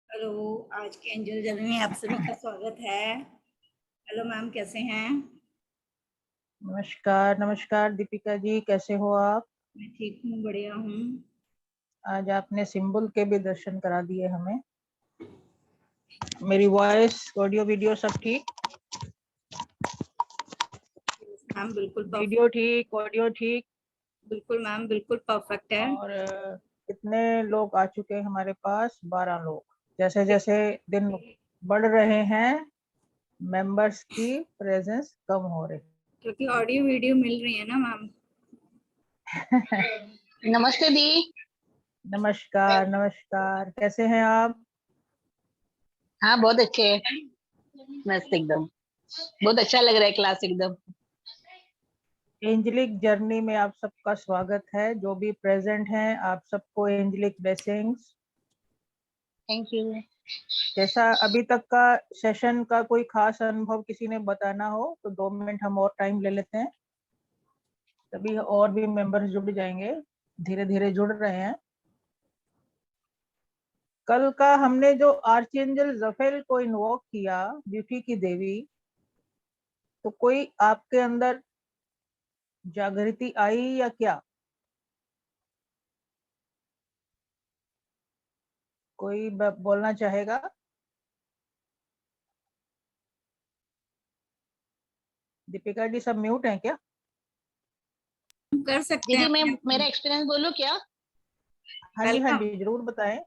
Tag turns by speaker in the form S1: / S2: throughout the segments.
S1: Hello, आज के angel journey में आप सभी का स्वागत है। हेलो मैम, कैसे हैं?
S2: नमस्कार नमस्कार दीपिका जी, कैसे हो आप?
S1: मैं ठीक हूँ, बढ़िया हूँ।
S2: आज आपने सिंबल के भी दर्शन करा दिए हमें। मेरी वॉइस, ऑडियो, वीडियो सब ठीक?
S1: मैम बिल्कुल
S2: वीडियो ठीक, ऑडियो ठीक?
S1: बिल्कुल मैम, बिल्कुल परफेक्ट है।
S2: और कितने लोग आ चुके हैं हमारे पास? 12 लोग। जैसे जैसे दिन बढ़ रहे हैं, मेंबर्स की प्रेजेंस कम हो रही
S1: क्योंकि ऑडियो वीडियो मिल रही है ना मैम।
S3: नमस्ते दी।
S2: नमस्कार नमस्कार, कैसे हैं आप?
S3: हाँ बहुत अच्छे है, मस्त एकदम, बहुत अच्छा लग रहा है क्लास एकदम।
S2: एंजलिक जर्नी में आप सबका स्वागत है। जो भी प्रेजेंट हैं, आप सबको एंजलिक ब्लेसिंग्स।
S3: Thank you.
S2: जैसा अभी तक का सेशन का कोई खास अनुभव किसी ने बताना हो तो 2 मिनट हम और टाइम ले लेते हैं, तभी और भी मेंबर्स जुड़ जाएंगे। धीरे धीरे जुड़ रहे हैं। कल का हमने जो आर्चएंजल जफेल को इन्वोक किया, ब्यूटी की देवी, तो कोई आपके अंदर जागृति आई या क्या? कोई बोलना चाहेगा? दीपिका जी सब म्यूट हैं क्या?
S1: कर सकते
S3: दीदी
S1: हैं
S3: मैं
S1: अपने आप
S3: मेरा
S1: को।
S3: एक्सपीरियंस बोलूं क्या?
S2: हाँ जी
S1: वेलकम।
S2: जरूर बताएं।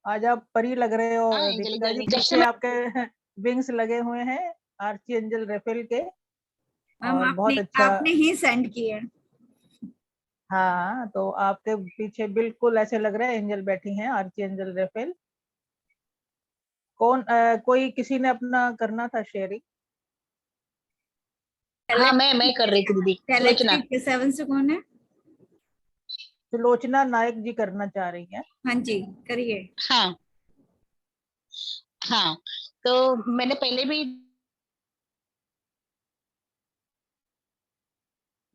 S2: आज आप परी लग रहे हो
S3: हाँ, एंजलिक
S2: दीपिका जी,
S3: जर्नी जब से
S2: पीछे
S3: मैं
S2: आपके विंग्स लगे हुए हैं आर्ची एंजल रेफेल के,
S1: मैम
S2: और
S1: आपने
S2: बहुत अच्छा।
S1: आपने ही सेंड किए।
S2: हाँ तो आपके पीछे बिल्कुल ऐसे लग रहा है एंजल बैठी हैं, आर्ची एंजल रेफेल। कौन कोई किसी ने अपना करना था शेयरिंग?
S3: हाँ मैं कर रही थी दीदी, सुलोचना।
S1: गैलेक्सी K7 से कौन है?
S2: सुलोचना नायक जी करना चाह रही हैं।
S1: हाँ जी, करिए।
S3: हाँ हाँ, तो मैंने पहले भी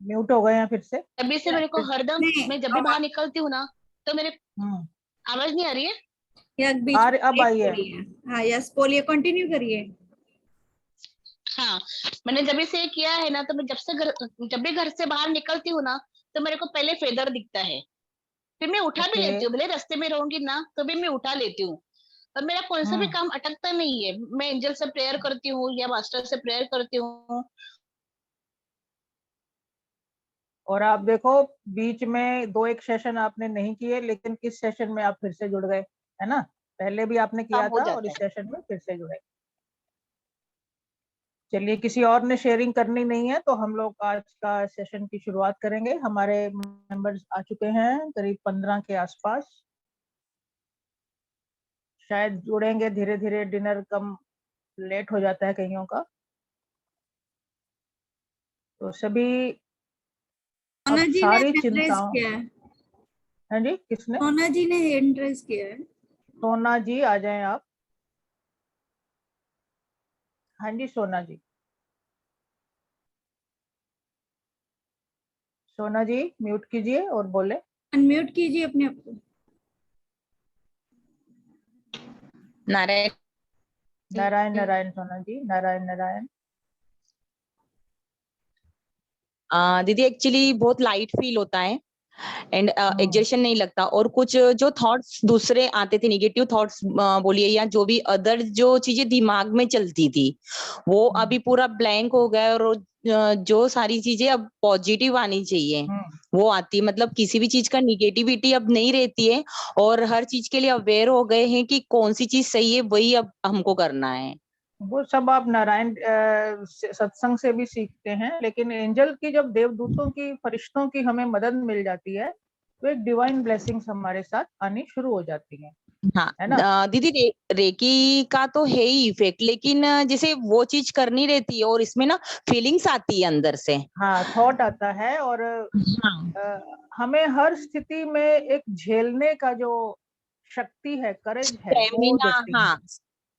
S2: म्यूट हो गए हैं फिर से।
S3: तभी से मेरे को हरदम,
S1: नहीं,
S3: मैं जब भी बाहर निकलती हूँ ना, तो मेरे
S2: हम्म
S3: आवाज नहीं आ रही है।
S1: या बीच में
S2: अब
S1: ब्रेक
S2: आई
S1: हो
S2: है।
S1: रही है। हाँ यस, बोलिए, कंटिन्यू करिए।
S3: हाँ, मैंने जब भी से किया है ना, तो मैं जब भी घर से बाहर निकलती हूँ ना, तो मेरे को पहले फेदर दिखता है। फिर मैं उठा भी
S2: ओके।
S3: लेती हूँ, भले रास्ते में रहूंगी ना तो भी मैं उठा लेती हूँ। और मेरा कौन सा भी
S2: हम्म
S3: काम अटकता नहीं है। मैं एंजल से प्रेयर करती हूँ या मास्टर से प्रेयर करती हूँ।
S2: और आप देखो, बीच में दो एक सेशन आपने नहीं किए, लेकिन इस सेशन में आप फिर से जुड़ गए, है ना? पहले भी आपने
S3: काम
S2: किया
S3: हो
S2: था और
S3: जाता
S2: इस
S3: है।
S2: सेशन में फिर से जुड़े। चलिए, किसी और ने शेयरिंग करनी नहीं है तो हम लोग आज का सेशन की शुरुआत करेंगे। हमारे मेंबर्स आ चुके हैं करीब 15 के आसपास, शायद जुड़ेंगे धीरे धीरे, डिनर कम लेट हो जाता है कईयों का। तो सभी
S1: सोना
S2: अब
S1: जी ने
S2: सारी
S1: हैंड रेज
S2: चिंताओं।
S1: किया है।
S2: हाँ जी, किसने?
S1: सोना जी ने हैंड रेज किया है।
S2: सोना जी आ जाएं आप। हाँ जी सोना जी। सोना जी म्यूट कीजिए और बोले।
S1: अनम्यूट कीजिए अपने आप को।
S3: नारायण
S2: नारायण
S3: जी।
S2: नारायण सोना जी, नारायण नारायण।
S4: दीदी एक्चुअली बहुत लाइट फील होता है एंड
S2: हम्म
S4: एग्जर्शन नहीं लगता, और कुछ जो थॉट्स दूसरे आते थे, नेगेटिव थॉट्स बोलिए या जो भी अदर जो चीजें दिमाग में चलती थी, वो
S2: हम्म
S4: अभी पूरा ब्लैंक हो गया। और जो सारी चीजें अब पॉजिटिव आनी चाहिए
S2: हम्म।
S4: वो आती है, मतलब किसी भी चीज का निगेटिविटी अब नहीं रहती है। और हर चीज के लिए अवेयर हो गए हैं कि कौन सी चीज सही है, वही अब हमको करना है।
S2: वो सब आप नारायण सत्संग से भी सीखते हैं, लेकिन एंजल की जब देवदूतों की, फरिश्तों की हमें मदद मिल जाती है तो एक डिवाइन ब्लेसिंग्स हमारे साथ आनी शुरू हो जाती है
S4: हाँ
S2: ना?
S4: दीदी, रेकी का तो है ही इफेक्ट, लेकिन जैसे वो चीज करनी रहती है और इसमें ना फीलिंग्स आती है अंदर से।
S2: हाँ, थॉट आता है, और
S4: हाँ,
S2: हमें हर स्थिति में एक झेलने का जो शक्ति है, करेज है, वो
S4: स्टेमिना,
S2: देती है।
S4: हाँ,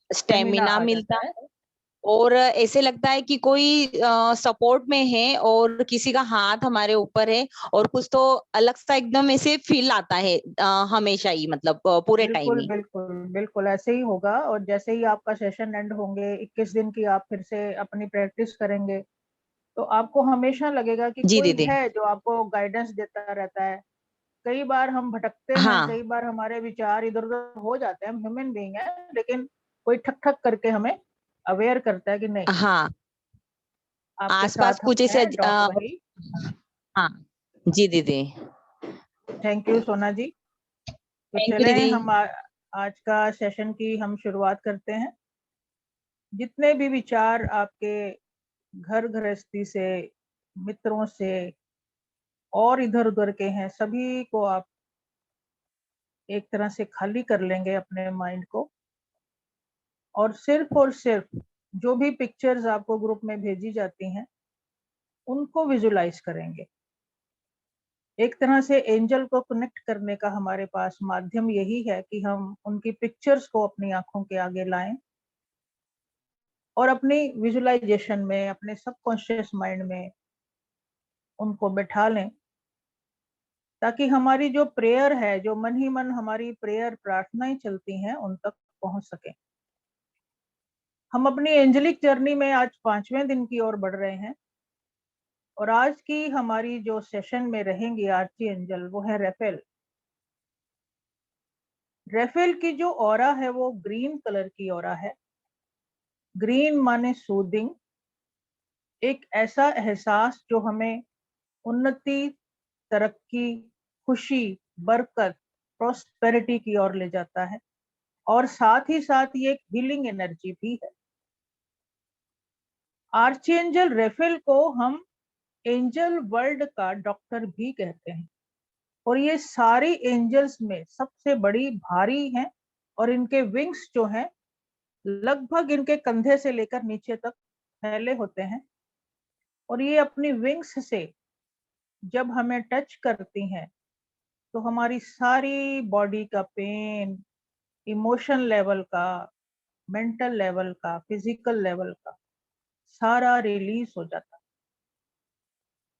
S2: स्टेमिना
S4: स्टेमिना
S2: आ
S4: मिलता
S2: जाता है।
S4: है। और ऐसे लगता है कि कोई सपोर्ट में है और किसी का हाथ हमारे ऊपर है, और कुछ तो अलग सा एकदम ऐसे फील आता है हमेशा ही, मतलब पूरे टाइम
S2: बिल्कुल
S4: ही।
S2: बिल्कुल बिल्कुल ऐसे ही होगा। और जैसे ही आपका सेशन एंड होंगे, 21 दिन की आप फिर से अपनी प्रैक्टिस करेंगे, तो आपको हमेशा लगेगा कि
S4: जी
S2: कोई
S4: दीदी।
S2: है जो आपको गाइडेंस देता रहता है। कई बार हम भटकते हैं,
S4: हाँ
S2: कई बार हमारे विचार इधर उधर हो जाते हैं, हम ह्यूमन बीइंग है, लेकिन कोई ठक ठक करके हमें अवेयर करता है कि नहीं,
S4: हाँ,
S2: आपके
S4: आसपास
S2: साथ हम
S4: कुछ ऐसे
S2: हैं, डोंट वरी।
S4: हाँ जी दीदी।
S2: थैंक यू सोना जी। तो
S4: थैंक यू
S2: चलें,
S4: दीदी।
S2: हम आज का सेशन की हम शुरुआत करते हैं। जितने भी विचार आपके घर गृहस्थी से, मित्रों से और इधर उधर के हैं, सभी को आप एक तरह से खाली कर लेंगे अपने माइंड को, और सिर्फ जो भी पिक्चर्स आपको ग्रुप में भेजी जाती हैं उनको विजुलाइज करेंगे। एक तरह से एंजल को कनेक्ट करने का हमारे पास माध्यम यही है कि हम उनकी पिक्चर्स को अपनी आंखों के आगे लाएं और अपनी विजुलाइजेशन में, अपने सबकॉन्शियस माइंड में उनको बैठा लें, ताकि हमारी जो प्रेयर है, जो मन ही मन हमारी प्रेयर प्रार्थनाएं चलती हैं, उन तक पहुंच सके। हम अपनी एंजेलिक जर्नी में आज 5वें दिन की ओर बढ़ रहे हैं और आज की हमारी जो सेशन में रहेंगी आर्ची एंजल वो है रेफेल। रेफेल की जो ऑरा है वो ग्रीन कलर की ऑरा है। ग्रीन माने सूदिंग, एक ऐसा एहसास जो हमें उन्नति, तरक्की, खुशी, बरकत, प्रॉस्पेरिटी की ओर ले जाता है और साथ ही साथ ये एक हीलिंग एनर्जी भी है। आर्चएंजल रेफेल को हम एंजल वर्ल्ड का डॉक्टर भी कहते हैं और ये सारी एंजल्स में सबसे बड़ी भारी हैं और इनके विंग्स जो हैं लगभग इनके कंधे से लेकर नीचे तक फैले होते हैं और ये अपनी विंग्स से जब हमें टच करती हैं तो हमारी सारी बॉडी का पेन, इमोशन लेवल का, मेंटल लेवल का, फिजिकल लेवल का सारा रिलीज हो जाता है।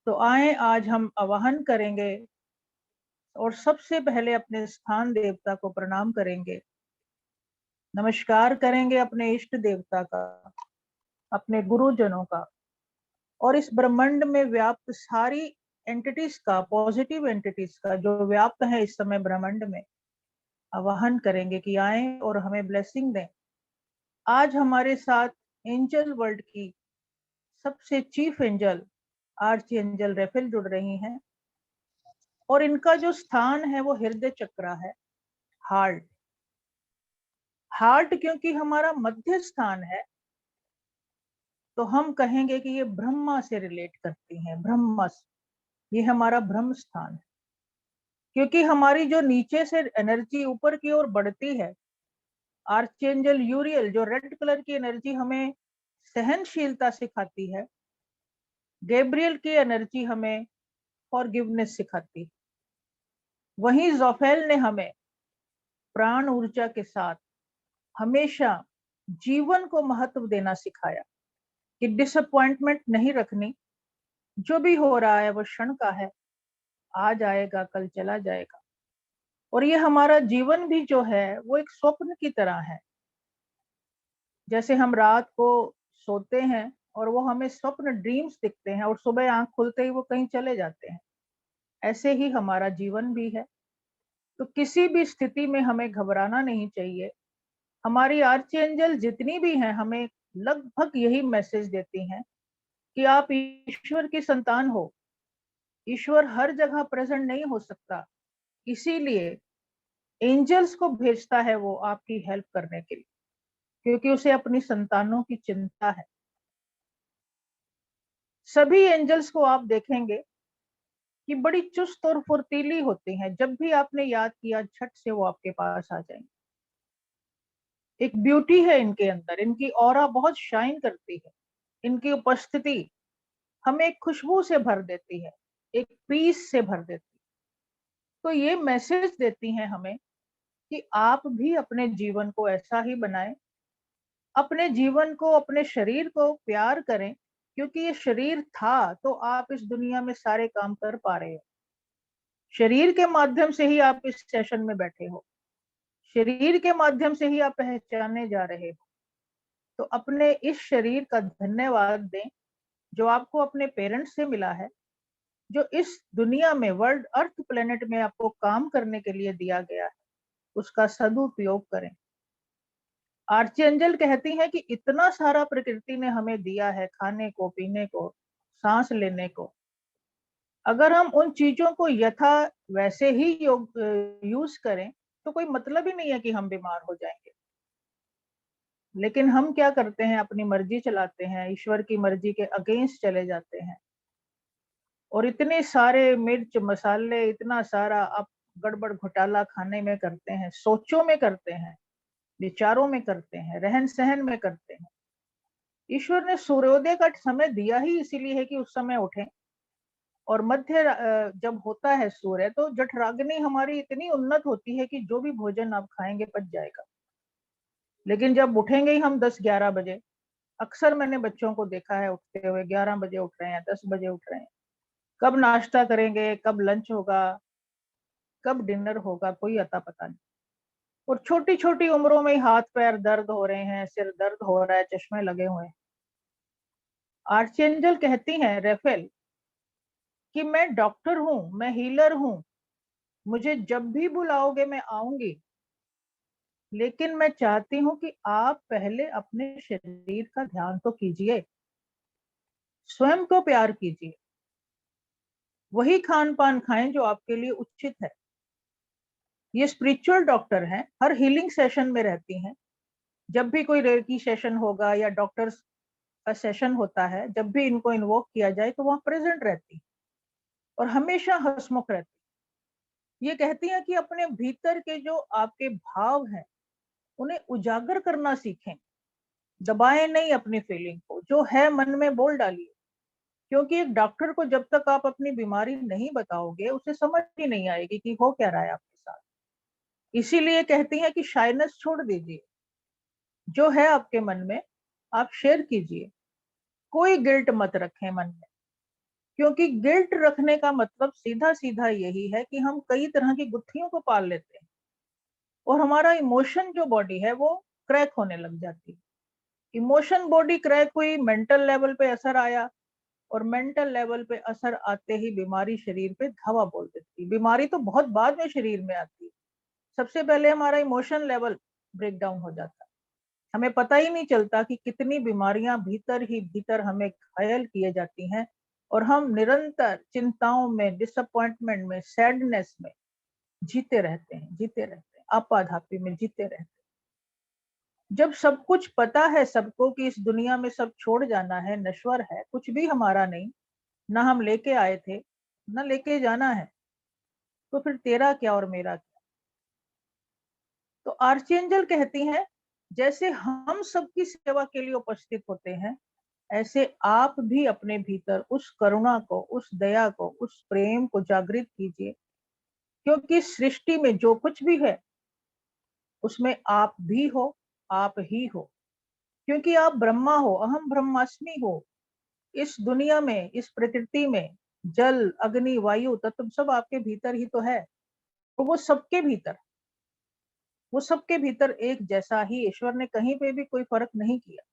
S2: तो आए आज हम आवाहन करेंगे और सबसे पहले अपने स्थान देवता को प्रणाम करेंगे, नमस्कार करेंगे अपने इष्ट देवता का, अपने गुरुजनों का और इस ब्रह्मांड में व्याप्त सारी एंटिटीज का, पॉजिटिव एंटिटीज का जो व्याप्त है इस समय ब्रह्मांड में, आवाहन करेंगे कि आए और हमें ब्लेसिंग दें। आज हमारे साथ एंजल वर्ल्ड की सबसे चीफ एंजल आर्च एंजल रेफेल जुड़ रही हैं और इनका जो स्थान है वो हृदय चक्र है, हार्ट। हार्ट क्योंकि हमारा मध्य स्थान है तो हम कहेंगे कि ये ब्रह्मा से रिलेट करती हैं, ब्रह्मा से। ये हमारा ब्रह्म स्थान है क्योंकि हमारी जो नीचे से एनर्जी ऊपर की ओर बढ़ती है, आर्चेंजल यूरियल जो रेड कलर की एनर्जी हमें सहनशीलता सिखाती है, गैब्रियल की एनर्जी हमें फॉरगिवनेस सिखाती है, वहीं जोफेल ने हमें प्राण ऊर्जा के साथ हमेशा जीवन को महत्व देना सिखाया कि डिसअपॉइंटमेंट नहीं रखनी, जो भी हो रहा है वो क्षण का है, आज आएगा कल चला जाएगा। और ये हमारा जीवन भी जो है वो एक स्वप्न की तरह है। जैसे हम रात को सोते हैं और वो हमें स्वप्न ड्रीम्स दिखते हैं और सुबह आंख खुलते ही वो कहीं चले जाते हैं, ऐसे ही हमारा जीवन भी है। तो किसी भी स्थिति में हमें घबराना नहीं चाहिए। हमारी आर्चएंजल जितनी भी हैं हमें लगभग यही मैसेज देती हैं कि आप ईश्वर की संतान हो। ईश्वर हर जगह प्रेजेंट नहीं हो सकता, इसीलिए एंजल्स को भेजता है वो आपकी हेल्प करने के लिए, क्योंकि उसे अपनी संतानों की चिंता है। सभी एंजल्स को आप देखेंगे कि बड़ी चुस्त और फुर्तीली होती हैं। जब भी आपने याद किया झट से वो आपके पास आ जाएंगे। एक ब्यूटी है इनके अंदर, इनकी ऑरा बहुत शाइन करती है। इनकी उपस्थिति हमें एक खुशबू से भर देती है, एक पीस से भर देती है। तो ये मैसेज देती हैं हमें कि आप भी अपने जीवन को ऐसा ही बनाएं, अपने जीवन को, अपने शरीर को प्यार करें, क्योंकि ये शरीर था तो आप इस दुनिया में सारे काम कर पा रहे हो। शरीर के माध्यम से ही आप इस सेशन में बैठे हो, शरीर के माध्यम से ही आप पहचाने जा रहे हो। तो अपने इस शरीर का धन्यवाद दें जो आपको अपने पेरेंट्स से मिला है, जो इस दुनिया में, वर्ल्ड अर्थ प्लेनेट में आपको काम करने के लिए दिया गया है, उसका सदुपयोग करें। आर्चएंजल कहती हैं कि इतना सारा प्रकृति ने हमें दिया है, खाने को, पीने को, सांस लेने को। अगर हम उन चीजों को यथा वैसे ही यूज करें तो कोई मतलब ही नहीं है कि हम बीमार हो जाएंगे। लेकिन हम क्या करते हैं, अपनी मर्जी चलाते हैं, ईश्वर की मर्जी के अगेंस्ट चले जाते हैं और इतने सारे मिर्च मसाले, इतना सारा आप गड़बड़ घोटाला खाने में करते हैं, सोचों में करते हैं, विचारों में करते हैं, रहन सहन में करते हैं। ईश्वर ने सूर्योदय का समय दिया ही इसीलिए है कि उस समय उठें। और मध्य जब होता है सूर्य तो जठराग्नि हमारी इतनी उन्नत होती है कि जो भी भोजन आप खाएंगे पच जाएगा। लेकिन जब उठेंगे ही हम 10-11 बजे, अक्सर मैंने बच्चों को देखा है उठते हुए 11 बजे उठ रहे हैं, 10 बजे उठ रहे हैं। कब नाश्ता करेंगे, कब लंच होगा, कब डिनर होगा, कोई अता पता नहीं। और छोटी छोटी उम्रों में ही हाथ पैर दर्द हो रहे हैं, सिर दर्द हो रहा है, चश्मे लगे हुए हैं। आर्चेंजल कहती हैं रेफेल कि मैं डॉक्टर हूं, मैं हीलर हूं, मुझे जब भी बुलाओगे मैं आऊंगी, लेकिन मैं चाहती हूं कि आप पहले अपने शरीर का ध्यान तो कीजिए, स्वयं को प्यार कीजिए, वही खान पान खाएं जो आपके लिए उचित है। ये स्पिरिचुअल डॉक्टर हैं, हर हीलिंग सेशन में रहती हैं। जब भी कोई रेकी सेशन होगा या डॉक्टर्स का सेशन होता है, जब भी इनको इन्वोक किया जाए तो वहां प्रेजेंट रहती और हमेशा हंसमुख रहती। ये कहती हैं कि अपने भीतर के जो आपके भाव हैं उन्हें उजागर करना सीखें, दबाएं नहीं अपनी फीलिंग को, जो है मन में बोल डालिए। क्योंकि एक डॉक्टर को जब तक आप अपनी बीमारी नहीं बताओगे उसे समझ ही नहीं आएगी कि हो क्या रहा है आपके साथ। इसीलिए कहती हैं कि शाइनेस छोड़ दीजिए, जो है आपके मन में आप शेयर कीजिए, कोई गिल्ट मत रखें मन में। क्योंकि गिल्ट रखने का मतलब सीधा सीधा यही है कि हम कई तरह की गुत्थियों को पाल लेते हैं और हमारा इमोशन जो बॉडी है वो क्रैक होने लग जाती है। इमोशन बॉडी क्रैक हुई, मेंटल लेवल पे असर आया और मेंटल लेवल पे असर आते ही बीमारी शरीर पे धावा बोल देती है। बीमारी तो बहुत बाद में शरीर में आती है, सबसे पहले हमारा इमोशन लेवल ब्रेक डाउन हो जाता है। हमें पता ही नहीं चलता कि कितनी बीमारियां भीतर ही भीतर हमें घायल किए जाती हैं और हम निरंतर चिंताओं में, डिसअपॉइंटमेंट में, सैडनेस में जीते रहते हैं, आपाधापी में जीते रहते हैं। जब सब कुछ पता है सबको कि इस दुनिया में सब छोड़ जाना है, नश्वर है, कुछ भी हमारा नहीं, ना हम लेके आए थे ना लेके जाना है, तो फिर तेरा क्या और मेरा क्या। तो आर्चेंजल कहती हैं जैसे हम सबकी सेवा के लिए उपस्थित होते हैं, ऐसे आप भी अपने भीतर उस करुणा को, उस दया को, उस प्रेम को जागृत कीजिए। क्योंकि सृष्टि में जो कुछ भी है उसमें आप भी हो, आप ही हो। क्योंकि आप ब्रह्मा हो, अहम ब्रह्मास्मि हो। इस दुनिया में, इस प्रकृति में जल, अग्नि, वायु तत्व सब आपके भीतर ही तो है। तो वो सबके भीतर एक जैसा ही, ईश्वर ने कहीं पे भी कोई फर्क नहीं किया।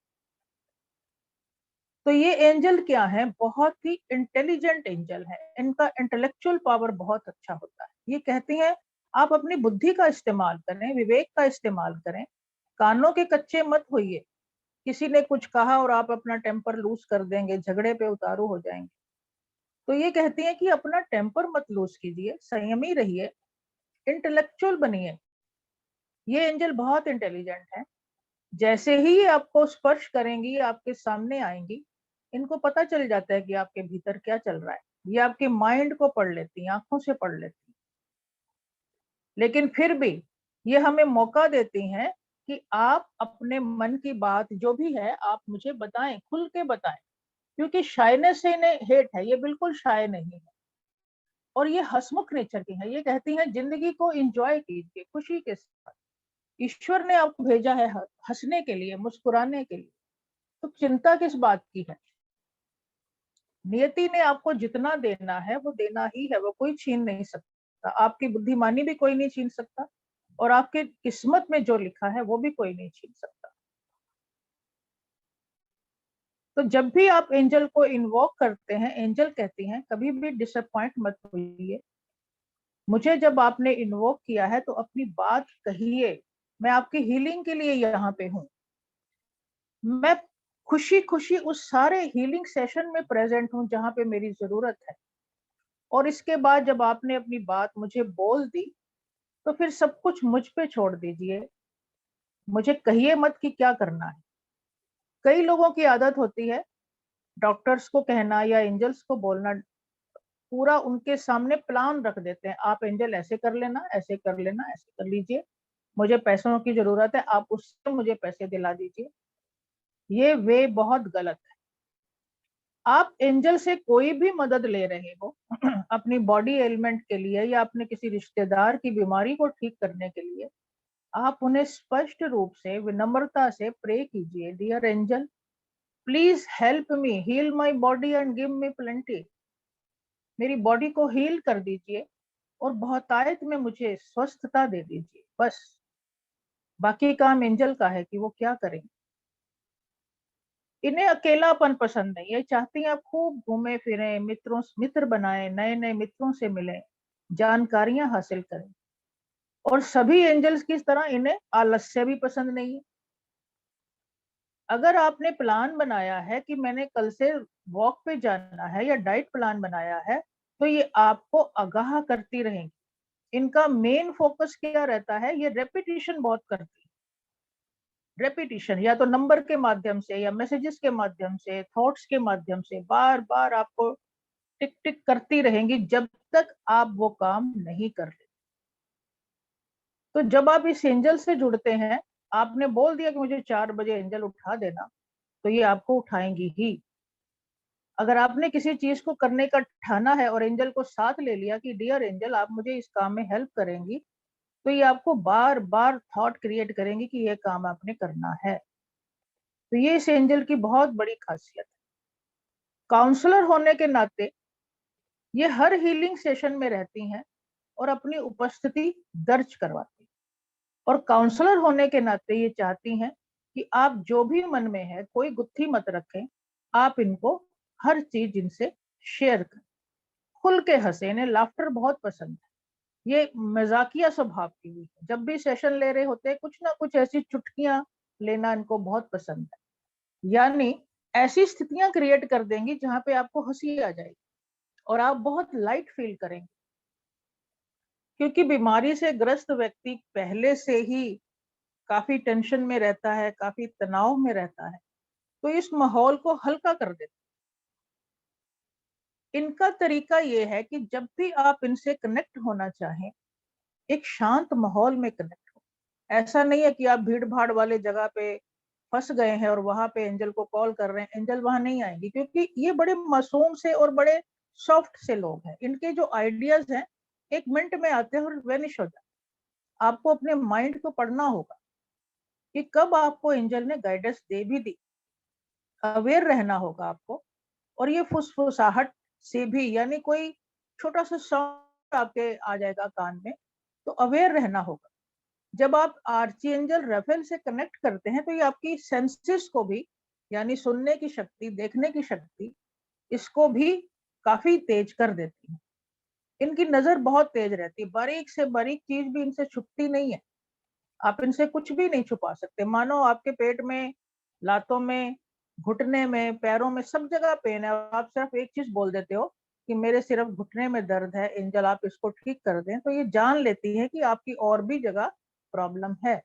S2: तो ये एंजल क्या है, बहुत ही इंटेलिजेंट एंजल है, इनका इंटेलेक्चुअल पावर बहुत अच्छा होता है। ये कहती हैं आप अपनी बुद्धि का इस्तेमाल करें, विवेक का इस्तेमाल करें, कानों के कच्चे मत होइए। किसी ने कुछ कहा और आप अपना टेम्पर लूज कर देंगे, झगड़े पे उतारू हो जाएंगे। तो ये कहती हैं कि अपना टेम्पर मत लूज कीजिए, संयमी रहिए, इंटेलेक्चुअल बनिए। ये एंजल बहुत इंटेलिजेंट है। जैसे ही ये आपको स्पर्श करेंगी, आपके सामने आएंगी, इनको पता चल जाता है कि आपके भीतर क्या चल रहा है। ये आपके माइंड को पढ़ लेती हैं, आंखों से पढ़ लेती हैं। लेकिन फिर भी ये हमें मौका देती हैं कि आप अपने मन की बात जो भी है आप मुझे बताएं, खुल के बताएं। क्योंकि शायनेस से इन्हें हेट है, ये बिल्कुल शाय नहीं है और ये हंसमुख नेचर की है। ये कहती हैं जिंदगी को एंजॉय कीजिए खुशी के साथ। ईश्वर ने आपको भेजा है हंसने के लिए, मुस्कुराने के लिए, तो चिंता किस बात की है। नियति ने आपको जितना देना है वो देना ही है, वो कोई छीन नहीं सकता। आपकी बुद्धिमानी भी कोई नहीं छीन सकता और आपके किस्मत में जो लिखा है वो भी कोई नहीं छीन सकता। तो जब भी आप एंजल को इन्वोक करते हैं, एंजल कहती हैं कभी भी डिसअपॉइंट मत होइए। मुझे जब आपने इन्वोक किया है तो अपनी बात कहिए, मैं आपकी हीलिंग के लिए यहाँ पे हूँ। मैं खुशी खुशी उस सारे हीलिंग सेशन में प्रेजेंट हूँ जहाँ पे मेरी जरूरत है। और इसके बाद जब आपने अपनी बात मुझे बोल दी तो फिर सब कुछ मुझ पे छोड़ दीजिए, मुझे कहिए मत कि क्या करना है। कई लोगों की आदत होती है डॉक्टर्स को कहना या एंजल्स को बोलना, पूरा उनके सामने प्लान रख देते हैं, आप एंजल ऐसे कर लेना, ऐसे कर लेना, ऐसे कर लीजिए, मुझे पैसों की जरूरत है, आप उससे मुझे पैसे दिला दीजिए। ये वे बहुत गलत है। आप एंजल से कोई भी मदद ले रहे हो अपनी बॉडी एलिमेंट के लिए या अपने किसी रिश्तेदार की बीमारी को ठीक करने के लिए, आप उन्हें स्पष्ट रूप से विनम्रता से प्रे कीजिए, dear angel please help me heal my body and give me plenty. मेरी बॉडी को हील कर दीजिए और बहुतायत में मुझे स्वस्थता दे दीजिए। बस बाकी काम एंजल का है कि वो क्या करेंगे। इन्हें अकेलापन पसंद नहीं, ये चाहती हैं आप खूब घूमे फिरें, मित्र बनाएं, नए नए मित्रों से मिलें, जानकारियां हासिल करें। और सभी एंजल्स की तरह इन्हें आलस्य भी पसंद नहीं है। अगर आपने प्लान बनाया है कि मैंने कल से वॉक पे जाना है या डाइट प्लान बनाया है, तो ये आपको आगाह करती रहेंगी। इनका मेन फोकस क्या रहता है, ये रेपिटेशन बहुत करती है। रेपिटेशन या तो नंबर के माध्यम से या मैसेजेस के माध्यम से, थॉट्स के माध्यम से बार बार आपको टिक टिक करती रहेंगी जब तक आप वो काम नहीं कर लेते। तो जब आप इस एंजल से जुड़ते हैं, आपने बोल दिया कि मुझे 4 बजे एंजल उठा देना, तो ये आपको उठाएंगी ही। अगर आपने किसी चीज को करने का ठाना है और एंजल को साथ ले लिया कि डियर एंजल आप मुझे इस काम में हेल्प करेंगी, तो ये आपको बार बार थॉट क्रिएट करेंगी कि ये काम आपने करना है। तो ये इस एंजल की बहुत बड़ी खासियत है। काउंसलर होने के नाते ये हर हीलिंग सेशन में रहती हैं और अपनी उपस्थिति दर्ज करवाती हैं। और काउंसलर होने के नाते ये चाहती हैं कि आप जो भी मन में है कोई गुत्थी मत रखें, आप इनको हर चीज इनसे शेयर करें, खुल के हंसे। इन्हें लाफ्टर बहुत पसंद है, ये मजाकिया स्वभाव की हुई है। जब भी सेशन ले रहे होते हैं कुछ ना कुछ ऐसी चुटकियां लेना इनको बहुत पसंद है, यानी ऐसी स्थितियां क्रिएट कर देंगी जहां पे आपको हंसी आ जाएगी और आप बहुत लाइट फील करेंगे। क्योंकि बीमारी से ग्रस्त व्यक्ति पहले से ही काफी टेंशन में रहता है, काफी तनाव में रहता है, तो इस माहौल को हल्का कर देते। इनका तरीका ये है कि जब भी आप इनसे कनेक्ट होना चाहें, एक शांत माहौल में कनेक्ट हो। ऐसा नहीं है कि आप भीड़ भाड़ वाले जगह पे फंस गए हैं और वहां पे एंजल को कॉल कर रहे हैं, एंजल वहां नहीं आएंगी, क्योंकि ये बड़े मासूम से और बड़े सॉफ्ट से लोग हैं। इनके जो आइडियाज हैं 1 मिनट में आते हैं और वेनिश हो जाते हैं। आपको अपने माइंड को पढ़ना होगा कि कब आपको एंजल ने गाइडेंस दे भी दी, अवेयर रहना होगा आपको। और ये फुसफुसाहट से भी, यानी कोई छोटा सा साउंड आपके आ जाएगा कान में, तो अवेयर रहना होगा। जब आप आर्चएंजल राफेल से कनेक्ट करते हैं तो ये आपकी सेंसेस को भी, यानी सुनने की शक्ति, देखने की शक्ति, इसको भी काफी तेज कर देती है। इनकी नजर बहुत तेज रहती है, बारीक से बारीक चीज भी इनसे छुपती नहीं है। आप इनसे कुछ भी नहीं छुपा सकते। मानो आपके पेट में, लातों में, घुटने में, पैरों में, सब जगह पेन है, आप सिर्फ एक चीज बोल देते हो कि मेरे सिर्फ घुटने में दर्द है, एंजल आप इसको ठीक कर दें, तो ये जान लेती है कि आपकी और भी जगह प्रॉब्लम है।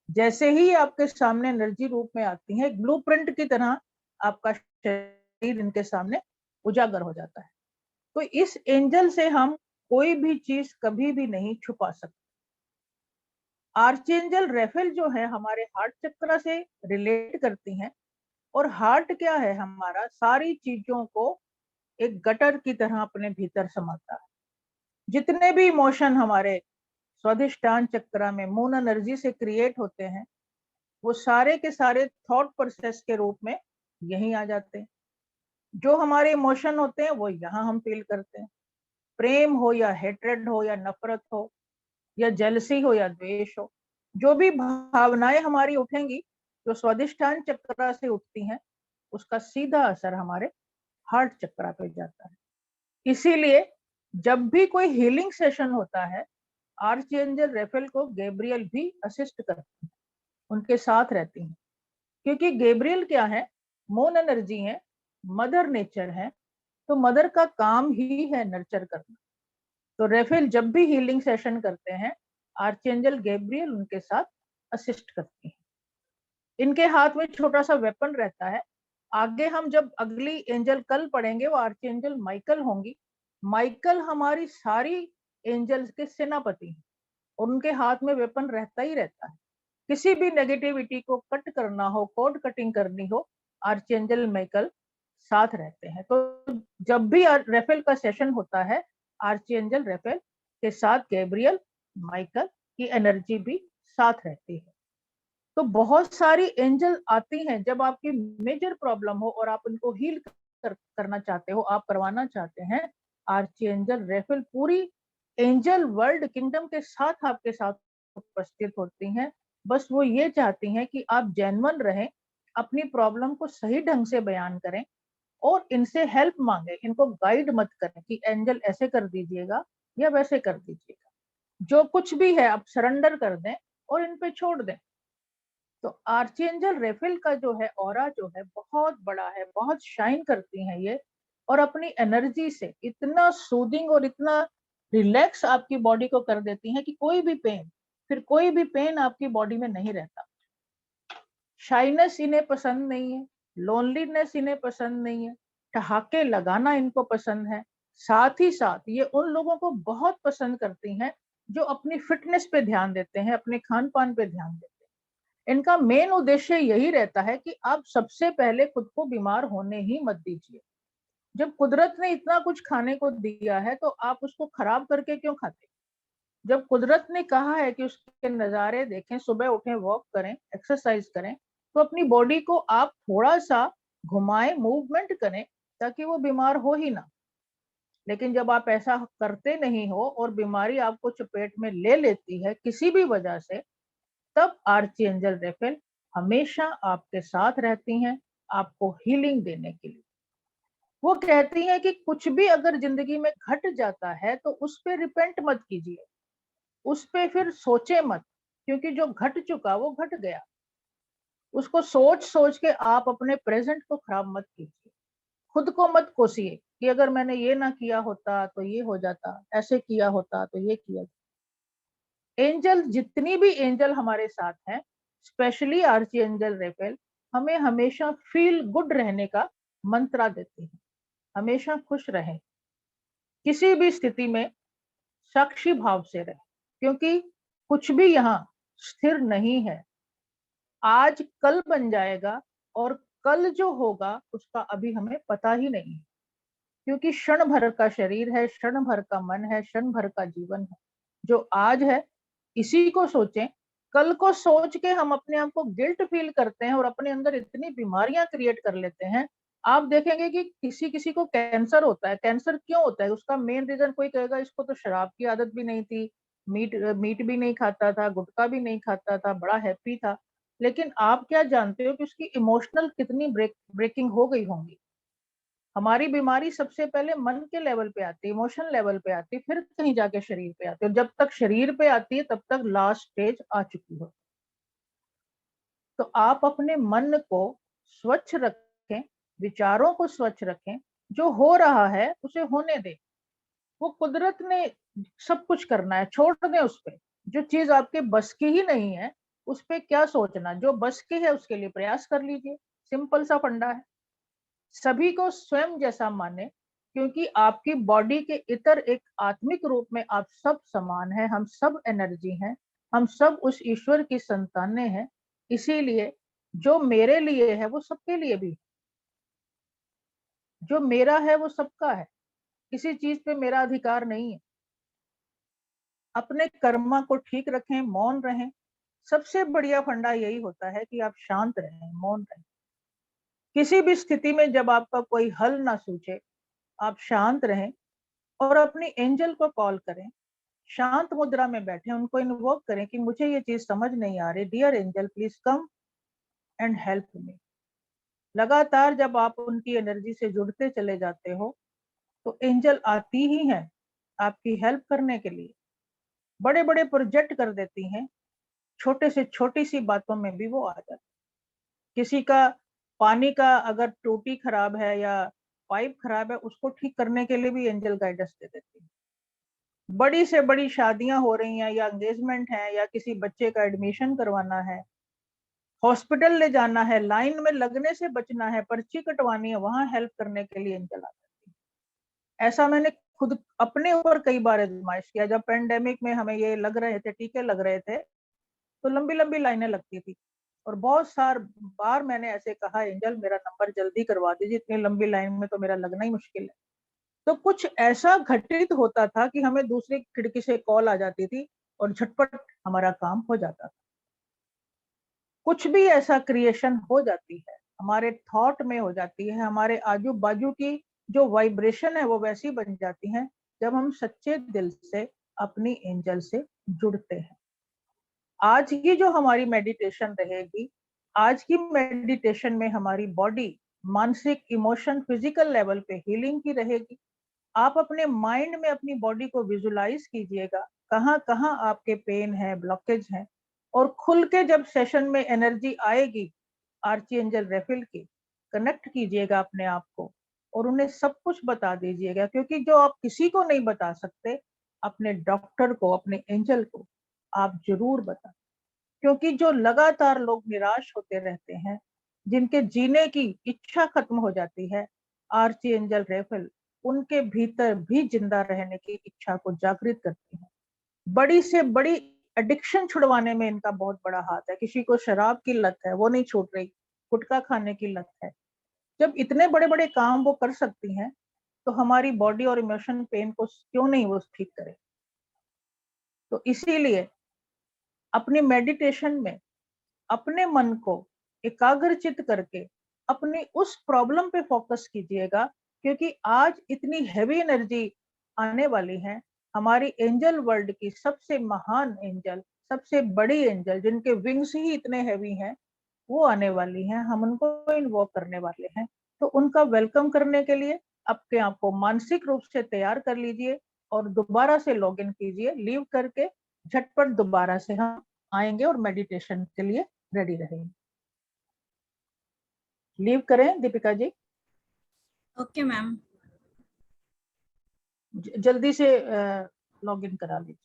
S2: जैसे ही आपके सामने एनर्जी रूप में आती है, ब्लूप्रिंट की तरह आपका शरीर इनके सामने उजागर हो जाता है। तो इस एंजल से हम कोई भी चीज कभी भी नहीं छुपा सकते। आर्चएंजल राफेल जो है हमारे हार्ट चक्र से रिलेट करती हैं। और हार्ट क्या है, हमारा सारी चीजों को एक गटर की तरह अपने भीतर समाता है। जितने भी इमोशन हमारे स्वाधिष्ठान चक्र में मून एनर्जी से क्रिएट होते हैं, वो सारे के सारे थॉट प्रोसेस के रूप में यहीं आ जाते हैं। जो हमारे इमोशन होते हैं वो यहाँ हम फील करते हैं। प्रेम हो या हेट्रेड हो या नफरत हो या जेलसी हो या द्वेष हो, जो भी भावनाएं हमारी उठेंगी, जो स्वाधिष्ठान चक्र से उठती हैं, उसका सीधा असर हमारे हार्ट चक्र पे जाता है। इसीलिए जब भी कोई हीलिंग सेशन होता है, आर्चएंजल राफेल को गैब्रियल भी असिस्ट करती है, उनके साथ रहती हैं। क्योंकि गैब्रियल क्या है, मून एनर्जी है, मदर नेचर है, तो मदर का काम ही है नर्चर करना। तो राफेल जब भी हीलिंग सेशन करते हैं, आर्चएंजल गैब्रियल उनके साथ असिस्ट करती है। इनके हाथ में छोटा सा वेपन रहता है। आगे हम जब अगली एंजल कल पढ़ेंगे, वो आर्चएंजल माइकल होंगी। माइकल हमारी सारी एंजल्स के सेनापति हैं और उनके हाथ में वेपन रहता ही रहता है। किसी भी नेगेटिविटी को कट करना हो, कोड कटिंग करनी हो, आर्चएंजल माइकल साथ रहते हैं। तो जब भी राफेल का सेशन होता है, आर्चएंजल राफेल के साथ गैब्रियल, माइकल की एनर्जी भी साथ रहती है। तो बहुत सारी एंजल आती हैं जब आपकी मेजर प्रॉब्लम हो और आप उनको हील करना चाहते हो, आप करवाना चाहते हैं। आर्चएंजल राफेल पूरी एंजल वर्ल्ड किंगडम के साथ आपके साथ उपस्थित होती हैं, बस वो ये चाहती हैं कि आप जेन्युइन रहें, अपनी प्रॉब्लम को सही ढंग से बयान करें और इनसे हेल्प मांगे, इनको गाइड मत करें कि एंजल ऐसे कर दीजिएगा या वैसे कर दीजिएगा। जो कुछ भी है आप सरेंडर कर दें और इन पे छोड़ दें। तो आर्चएंजल रेफेल का जो है ऑरा जो है बहुत बड़ा है, बहुत शाइन करती हैं ये, और अपनी एनर्जी से इतना सूदिंग और इतना रिलैक्स आपकी बॉडी को कर देती हैं कि कोई भी पेन आपकी बॉडी में नहीं रहता। शाइनेस इन्हें पसंद नहीं है, लोनलीनेस इन्हें पसंद नहीं है, ठहाके लगाना इनको पसंद है। साथ ही साथ ये उन लोगों को बहुत पसंद करती हैं जो अपनी फिटनेस पे ध्यान देते हैं, अपने खान पान पे ध्यान देते हैं। इनका मेन उद्देश्य यही रहता है कि आप सबसे पहले खुद को बीमार होने ही मत दीजिए। जब कुदरत ने इतना कुछ खाने को दिया है तो आप उसको खराब करके क्यों खाते? जब कुदरत ने कहा है कि उसके नजारे देखें, सुबह उठें, वॉक करें, एक्सरसाइज करें, तो अपनी बॉडी को आप थोड़ा सा घुमाएं, मूवमेंट करें, ताकि वो बीमार हो ही ना। लेकिन जब आप ऐसा करते नहीं हो और बीमारी आपको चपेट में ले लेती है किसी भी वजह से, तब आर्चएंजल रेफेल हमेशा आपके साथ रहती हैं, आपको हीलिंग देने के लिए। वो कहती हैं कि कुछ भी अगर जिंदगी में घट जाता है तो उस पे रिपेंट मत कीजिए, उस पे फिर सोचे मत, क्योंकि जो घट चुका वो घट गया। उसको सोच सोच के आप अपने प्रेजेंट को खराब मत कीजिए, खुद को मत कोसिए कि अगर मैंने ये ना किया होता तो ये हो जाता, ऐसे किया होता तो ये किया जाता। एंजल, जितनी भी एंजल हमारे साथ हैं, स्पेशली आर्ची एंजल रेफेल, हमें हमेशा फील गुड रहने का मंत्रा देती है। हमेशा खुश रहें, किसी भी स्थिति में साक्षी भाव से रहें, क्योंकि कुछ भी यहाँ स्थिर नहीं है। आज कल बन जाएगा और कल जो होगा उसका अभी हमें पता ही नहीं है, क्योंकि क्षण भर का शरीर है, क्षण भर का मन है, क्षण भर का जीवन है। जो आज है इसी को सोचें। कल को सोच के हम अपने आप को गिल्ट फील करते हैं और अपने अंदर इतनी बीमारियां क्रिएट कर लेते हैं। आप देखेंगे कि किसी किसी को कैंसर होता है। कैंसर क्यों होता है? उसका मेन रीजन कोई कहेगा इसको तो शराब की आदत भी नहीं थी, मीट भी नहीं खाता था, गुटखा भी नहीं खाता था, बड़ा हैप्पी था। लेकिन आप क्या जानते हो कि उसकी इमोशनल कितनी ब्रेकिंग हो गई होंगी। हमारी बीमारी सबसे पहले मन के लेवल पे आती है, इमोशन लेवल पे आती है, फिर कहीं जाके शरीर पे आती है, और जब तक शरीर पे आती है तब तक लास्ट स्टेज आ चुकी हो। तो आप अपने मन को स्वच्छ रखें, विचारों को स्वच्छ रखें, जो हो रहा है उसे होने दें। वो कुदरत ने सब कुछ करना है, छोड़ दें उस पे। जो चीज आपके बस की ही नहीं है उस पे क्या सोचना, जो बस की है उसके लिए प्रयास कर लीजिए। सिंपल सा फंडा है। सभी को स्वयं जैसा माने, क्योंकि आपकी बॉडी के इतर एक आत्मिक रूप में आप सब समान हैं, हम सब एनर्जी हैं, हम सब उस ईश्वर की संतानें हैं। इसीलिए जो मेरे लिए है वो सबके लिए भी है। जो मेरा है वो सबका है, किसी चीज पे मेरा अधिकार नहीं है। अपने कर्मा को ठीक रखें, मौन रहें। सबसे बढ़िया फंडा यही होता है कि आप शांत रहें, मौन रहें। किसी भी स्थिति में जब आपका कोई हल ना सूझे, आप शांत रहें और अपनी एंजल को कॉल करें। शांत मुद्रा में बैठे, उनको इन्वोक करें कि मुझे ये चीज समझ नहीं आ रही, dear angel please come and help me. लगातार जब आप उनकी एनर्जी से जुड़ते चले जाते हो तो एंजल आती ही हैं आपकी हेल्प करने के लिए। बड़े बड़े प्रोजेक्ट कर देती हैं, छोटे से छोटी सी बातों में भी वो आ जाती। किसी का पानी का अगर टूटी खराब है या पाइप खराब है, उसको ठीक करने के लिए भी एंजल गाइडेंस दे देती है। बड़ी से बड़ी शादियां हो रही हैं या एंगेजमेंट है या किसी बच्चे का एडमिशन करवाना है, हॉस्पिटल ले जाना है, लाइन में लगने से बचना है, पर्ची कटवानी है, वहां हेल्प करने के लिए एंजल आ जाती है। ऐसा मैंने खुद अपने ऊपर कई बार आजमाइश किया। जब पेंडेमिक में हमें ये लग रहे थे, टीके लग रहे थे, तो लंबी लंबी लाइनें लगती थी और बहुत सार बार मैंने ऐसे कहा एंजल मेरा नंबर जल्दी करवा दीजिए, इतनी लंबी लाइन में तो मेरा लगना ही मुश्किल है। तो कुछ ऐसा घटित होता था कि हमें दूसरी खिड़की से कॉल आ जाती थी और झटपट हमारा काम हो जाता था। कुछ भी ऐसा क्रिएशन हो जाती है, हमारे थॉट में हो जाती है, हमारे आजू बाजू की जो वाइब्रेशन है वो वैसी बन जाती है जब हम सच्चे दिल से अपनी एंजल से जुड़ते हैं। आज की जो हमारी मेडिटेशन रहेगी, आज की मेडिटेशन में हमारी बॉडी, मानसिक, इमोशन, फिजिकल लेवल पे हीलिंग की रहेगी। आप अपने माइंड में अपनी बॉडी को विजुलाइज कीजिएगा, कहाँ कहाँ आपके पेन है, ब्लॉकेज है, और खुल के जब सेशन में एनर्जी आएगी आर्चएंजल रेफेल की, कनेक्ट कीजिएगा अपने आप को और उन्हें सब कुछ बता दीजिएगा, क्योंकि जो आप किसी को नहीं बता सकते, अपने डॉक्टर को, अपने एंजल को आप जरूर बताएं। क्योंकि जो लगातार लोग निराश होते रहते हैं, जिनके जीने की इच्छा खत्म हो जाती है, आर्चएंजल रेफेल उनके भीतर भी जिंदा रहने की इच्छा को जागृत करती है। बड़ी से बड़ी एडिक्शन छुड़वाने में इनका बहुत बड़ा हाथ है। किसी को शराब की लत है, वो नहीं छूट रही, गुटखा खाने की लत है। जब इतने बड़े बड़े काम वो कर सकती हैं, तो हमारी बॉडी और इमोशन पेन को क्यों नहीं वो ठीक करे। तो इसीलिए अपनी मेडिटेशन में अपने मन को एकाग्रचित करके अपनी उस प्रॉब्लम पे फोकस कीजिएगा, क्योंकि आज इतनी हैवी एनर्जी आने वाली है। हमारी एंजल वर्ल्ड की सबसे महान एंजल, सबसे बड़ी एंजल, जिनके विंग्स ही इतने हैवी हैं, वो आने वाली हैं। हम उनको इन्वॉक करने वाले हैं। तो उनका वेलकम करने के लिए अपने आप को मानसिक रूप से तैयार कर लीजिए और दोबारा से लॉग इन कीजिए। लीव करके झटपट दोबारा से हम आएंगे और मेडिटेशन के लिए रेडी रहेंगे। लीव करें दीपिका जी,
S1: ओके मैम।
S2: जल्दी से लॉग इन करा लीजिए।